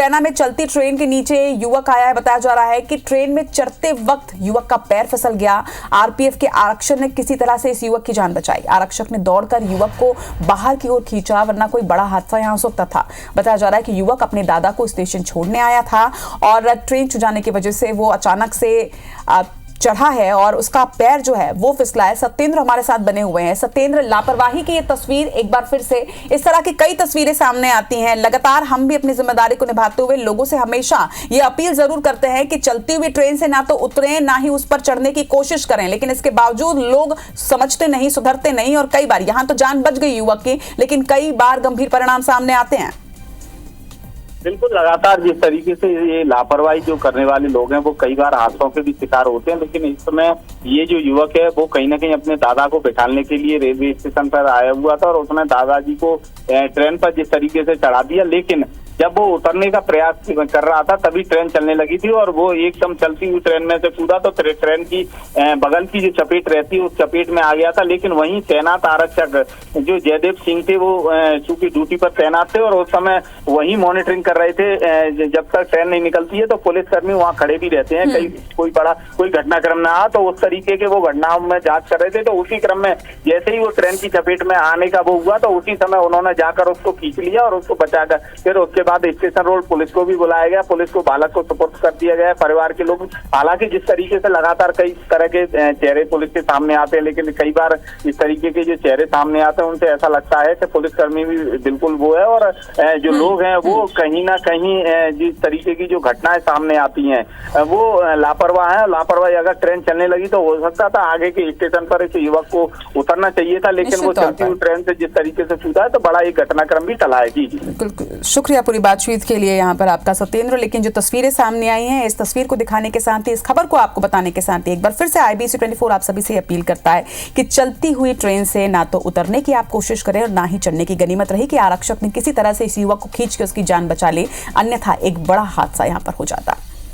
मुरैना में चलती ट्रेन के नीचे युवक आया है। बताया जा रहा है कि ट्रेन में चढ़ते वक्त युवक का पैर फिसल गया। आरपीएफ के आरक्षक ने किसी तरह से इस युवक की जान बचाई। आरक्षक ने दौड़कर युवक को बाहर की ओर खींचा, वरना कोई बड़ा हादसा यहां हो सकता था। बताया जा रहा है कि युवक अपने दादा को स्टेशन छोड़ने आया था और ट्रेन छूटाने की वजह से वो अचानक से चढ़ा है और उसका पैर जो है वो फिसला है। सत्येंद्र हमारे साथ बने हुए हैं। सत्येंद्र, लापरवाही की ये तस्वीर एक बार फिर से, इस तरह की कई तस्वीरें सामने आती हैं। लगातार हम भी अपनी जिम्मेदारी को निभाते हुए लोगों से हमेशा ये अपील जरूर करते हैं कि चलती हुई ट्रेन से ना तो उतरें, ना ही उस पर चढ़ने की कोशिश करें, लेकिन इसके बावजूद लोग समझते नहीं, सुधरते नहीं और कई बार यहां तो जान बच गई युवक की, लेकिन कई बार गंभीर परिणाम सामने आते हैं। बिल्कुल, लगातार जिस तरीके से ये लापरवाही जो करने वाले लोग हैं वो कई बार हादसों के भी शिकार होते हैं, लेकिन इस समय ये जो युवक है वो कहीं ना कहीं अपने दादा को बैठाने के लिए रेलवे स्टेशन पर आया हुआ था और उसने दादाजी को ट्रेन पर जिस तरीके से चढ़ा दिया, लेकिन जब वो उतरने का प्रयास कर रहा था तभी ट्रेन चलने लगी थी और वो एकदम चलती हुई ट्रेन में से कूदा तो ट्रेन की बगल की जो चपेट रहती है उस चपेट में आ गया था। लेकिन वहीं तैनात आरक्षक जो जयदेव सिंह थे वो चूंकि ड्यूटी पर तैनात थे और उस समय वहीं मॉनिटरिंग कर रहे थे। जब तक ट्रेन नहीं निकलती है तो पुलिसकर्मी वहाँ खड़े भी रहते हैं, कोई घटनाक्रम ना आ, तो उस तरीके के वो घटनाओं में जांच कर रहे थे। तो उसी क्रम में जैसे ही वो ट्रेन की चपेट में आने का वो हुआ तो उसी समय उन्होंने जाकर उसको खींच लिया और उसको बचाकर फिर उसके बाद स्टेशन रोड पुलिस को भी बुलाया गया। पुलिस को बालक को सुपुर्द कर दिया गया। परिवार के लोग, हालांकि जिस तरीके से लगातार कई तरह के चेहरे पुलिस के सामने आते हैं, लेकिन कई बार इस तरीके के जो चेहरे सामने आते हैं उनसे ऐसा लगता है कि पुलिसकर्मी भी बिल्कुल वो है और जो लोग हैं वो कहीं ना कहीं जिस तरीके की जो घटनाएं सामने आती हैं वो लापरवाह है। लापरवाही, अगर ट्रेन चलने लगी तो हो सकता था आगे के स्टेशन पर इस युवक को उतरना चाहिए था, लेकिन वो चलती हुई ट्रेन से जिस तरीके से कूदा है तो बड़ा एक घटनाक्रम भी टला है। जी, शुक्रिया पूरी बातचीत के लिए यहाँ पर आपका सत्येंद्र। लेकिन जो तस्वीरें सामने आई हैं, इस तस्वीर को दिखाने के साथ ही, इस खबर को आपको बताने के साथ ही एक बार फिर से IBC 24 आप सभी से अपील करता है कि चलती हुई ट्रेन से ना तो उतरने की आप कोशिश करें और ना ही चढ़ने की। गनीमत रही कि आरक्षक ने किसी तरह से इस युवक को खींच के उसकी जान बचा ली, अन्यथा एक बड़ा हादसा यहाँ पर हो जाता।